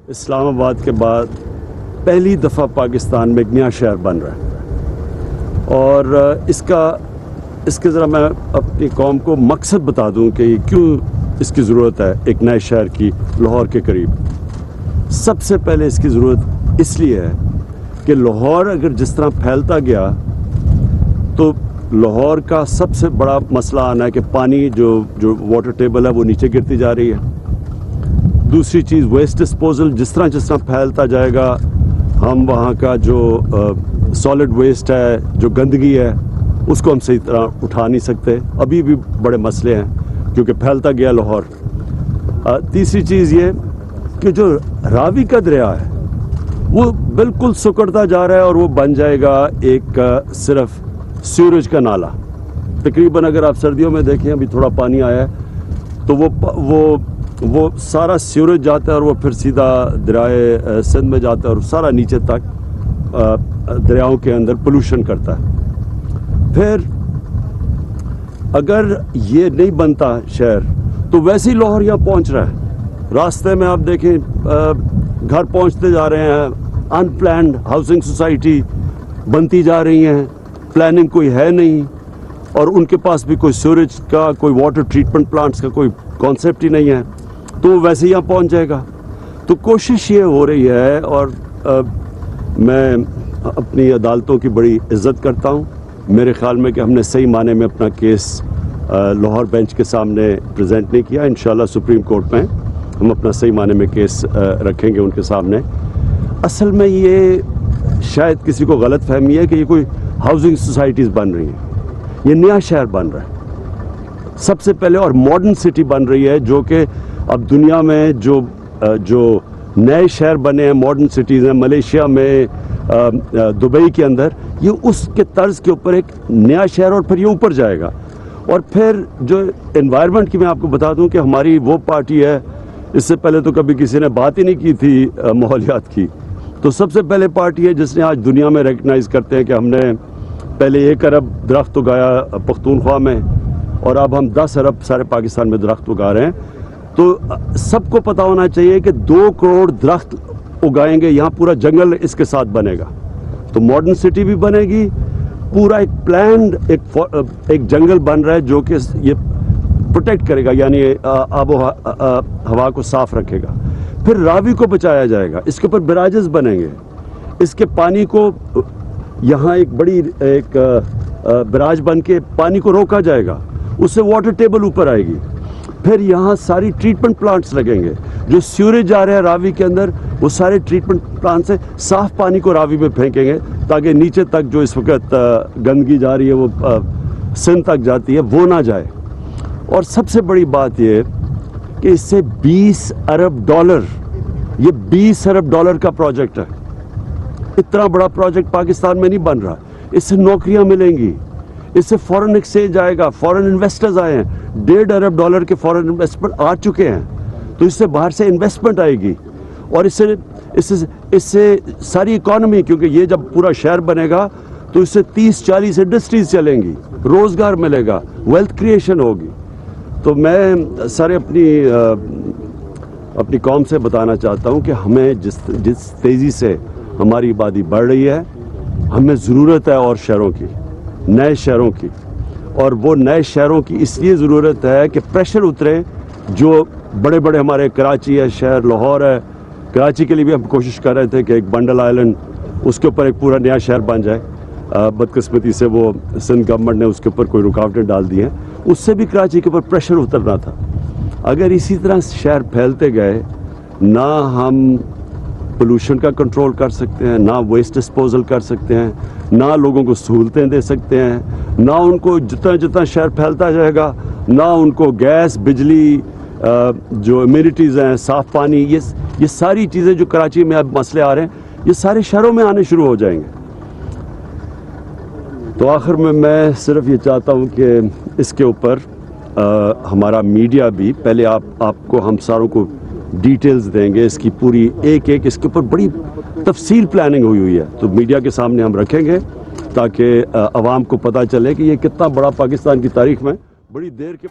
اسلام آباد کے بعد پہلی دفعہ پاکستان میں ایک نیا شہر بن رہا ہے، اور اس کے ذرا میں اپنی قوم کو مقصد بتا دوں کہ کیوں اس کی ضرورت ہے ایک نئے شہر کی لاہور کے قریب۔ سب سے پہلے اس کی ضرورت اس لیے ہے کہ لاہور اگر جس طرح پھیلتا گیا تو لاہور کا سب سے بڑا مسئلہ آنا ہے کہ پانی جو واٹر ٹیبل ہے وہ نیچے گرتی جا رہی ہے۔ دوسری چیز ویسٹ ڈسپوزل، جس طرح پھیلتا جائے گا ہم وہاں کا جو سالڈ ویسٹ ہے، جو گندگی ہے، اس کو ہم صحیح طرح اٹھا نہیں سکتے۔ ابھی بھی بڑے مسئلے ہیں کیونکہ پھیلتا گیا لاہور۔ تیسری چیز یہ کہ جو راوی کا دریا ہے وہ بالکل سکڑتا جا رہا ہے اور وہ بن جائے گا ایک صرف سیوریج کا نالا۔ تقریباً اگر آپ سردیوں میں دیکھیں ابھی تھوڑا پانی آیا ہے تو وہ سارا سیوریج جاتا ہے اور وہ پھر سیدھا دریائے سندھ میں جاتا ہے اور سارا نیچے تک دریاؤں کے اندر پولوشن کرتا ہے۔ پھر اگر یہ نہیں بنتا شہر تو ویسے ہی لاہور یہاں پہنچ رہا ہے۔ راستے میں آپ دیکھیں گھر پہنچتے جا رہے ہیں، ان پلانڈ ہاؤسنگ سوسائٹی بنتی جا رہی ہیں، پلاننگ کوئی ہے نہیں، اور ان کے پاس بھی کوئی سیوریج کا، کوئی واٹر ٹریٹمنٹ پلانٹس کا کوئی کانسیپٹ ہی نہیں ہے، تو وہ ویسے ہی یہاں پہنچ جائے گا۔ تو کوشش یہ ہو رہی ہے، اور میں اپنی عدالتوں کی بڑی عزت کرتا ہوں۔ میرے خیال میں کہ ہم نے صحیح معنی میں اپنا کیس لاہور بینچ کے سامنے پریزنٹ نہیں کیا۔ انشاءاللہ سپریم کورٹ میں ہم اپنا صحیح معنی میں کیس رکھیں گے ان کے سامنے۔ اصل میں یہ شاید کسی کو غلط فہمی ہے کہ یہ کوئی ہاؤسنگ سوسائٹیز بن رہی ہیں، یہ نیا شہر بن رہا ہے سب سے پہلے، اور ماڈرن سٹی بن رہی ہے، جو کہ اب دنیا میں جو نئے شہر بنے ہیں، ماڈرن سٹیز ہیں، ملیشیا میں، دبئی کے اندر، یہ اس کے طرز کے اوپر ایک نیا شہر، اور پھر یہ اوپر جائے گا۔ اور پھر جو انوائرمنٹ کی میں آپ کو بتا دوں کہ ہماری وہ پارٹی ہے، اس سے پہلے تو کبھی کسی نے بات ہی نہیں کی تھی ماحولیات کی، تو سب سے پہلے پارٹی ہے جس نے آج دنیا میں ریکگنائز کرتے ہیں کہ ہم نے پہلے 1 ارب درخت اگایا پختونخوا میں، اور اب ہم 10 ارب سارے پاکستان میں درخت اگا رہے ہیں۔ تو سب کو پتہ ہونا چاہیے کہ 2 کروڑ درخت اگائیں گے، یہاں پورا جنگل اس کے ساتھ بنے گا، تو ماڈرن سٹی بھی بنے گی، پورا ایک پلانڈ ایک جنگل بن رہا ہے جو کہ یہ پروٹیکٹ کرے گا، یعنی آب و ہوا کو صاف رکھے گا۔ پھر راوی کو بچایا جائے گا، اس کے اوپر براجز بنیں گے، اس کے پانی کو یہاں ایک بڑی براج بن کے پانی کو روکا جائے گا، اس سے واٹر ٹیبل اوپر آئے گی۔ پھر یہاں ساری ٹریٹمنٹ پلانٹس لگیں گے، جو سیوریج جا رہے ہیں راوی کے اندر وہ سارے ٹریٹمنٹ پلانٹ سے صاف پانی کو راوی میں پھینکیں گے، تاکہ نیچے تک جو اس وقت گندگی جا رہی ہے وہ سندھ تک جاتی ہے وہ نہ جائے۔ اور سب سے بڑی بات یہ کہ اس سے $20 ارب، یہ $20 ارب کا پروجیکٹ ہے۔ اتنا بڑا پروجیکٹ پاکستان میں نہیں بن رہا، اس سے نوکریاں ملیں گی، اس سے فورن ایکسچینج آئے گا، فورن انویسٹرز آئے ہیں، $1.5 ارب کے فورن انویسٹمنٹ آ چکے ہیں، تو اس سے باہر سے انویسٹمنٹ آئے گی، اور اس سے ساری اکانومی، کیونکہ یہ جب پورا شہر بنے گا تو اس سے 30-40 انڈسٹریز چلیں گی، روزگار ملے گا، ویلتھ کریشن ہوگی۔ تو میں سارے اپنی قوم سے بتانا چاہتا ہوں کہ ہمیں جس تیزی سے ہماری آبادی بڑھ رہی ہے، ہمیں ضرورت ہے اور شہروں کی، نئے شہروں کی، اور وہ نئے شہروں کی اس لیے ضرورت ہے کہ پریشر اترے۔ جو بڑے بڑے ہمارے کراچی ہے، شہر لاہور ہے، کراچی کے لیے بھی ہم کوشش کر رہے تھے کہ ایک بنڈل آئلینڈ، اس کے اوپر ایک پورا نیا شہر بن جائے، بدقسمتی سے وہ سندھ گورنمنٹ نے اس کے اوپر کوئی رکاوٹیں ڈال دی ہیں، اس سے بھی کراچی کے اوپر پریشر اترنا تھا۔ اگر اسی طرح شہر پھیلتے گئے، نہ ہم پولوشن کا کنٹرول کر سکتے ہیں، نہ ویسٹ ڈسپوزل کر سکتے ہیں، نہ لوگوں کو سہولتیں دے سکتے ہیں، نہ ان کو جتنا شہر پھیلتا جائے گا، نہ ان کو گیس، بجلی، جو امیونٹیز ہیں، صاف پانی، یہ ساری چیزیں جو کراچی میں اب مسئلے آ رہے ہیں یہ سارے شہروں میں آنے شروع ہو جائیں گے۔ تو آخر میں صرف یہ چاہتا ہوں کہ اس کے اوپر ہمارا میڈیا بھی، پہلے آپ کو ہم ساروں کو ڈیٹیلز دیں گے، اس کی پوری ایک اس کے اوپر بڑی تفصیل پلاننگ ہوئی ہے، تو میڈیا کے سامنے ہم رکھیں گے تاکہ عوام کو پتہ چلے کہ یہ کتنا بڑا پاکستان کی تاریخ میں بڑی دیر کے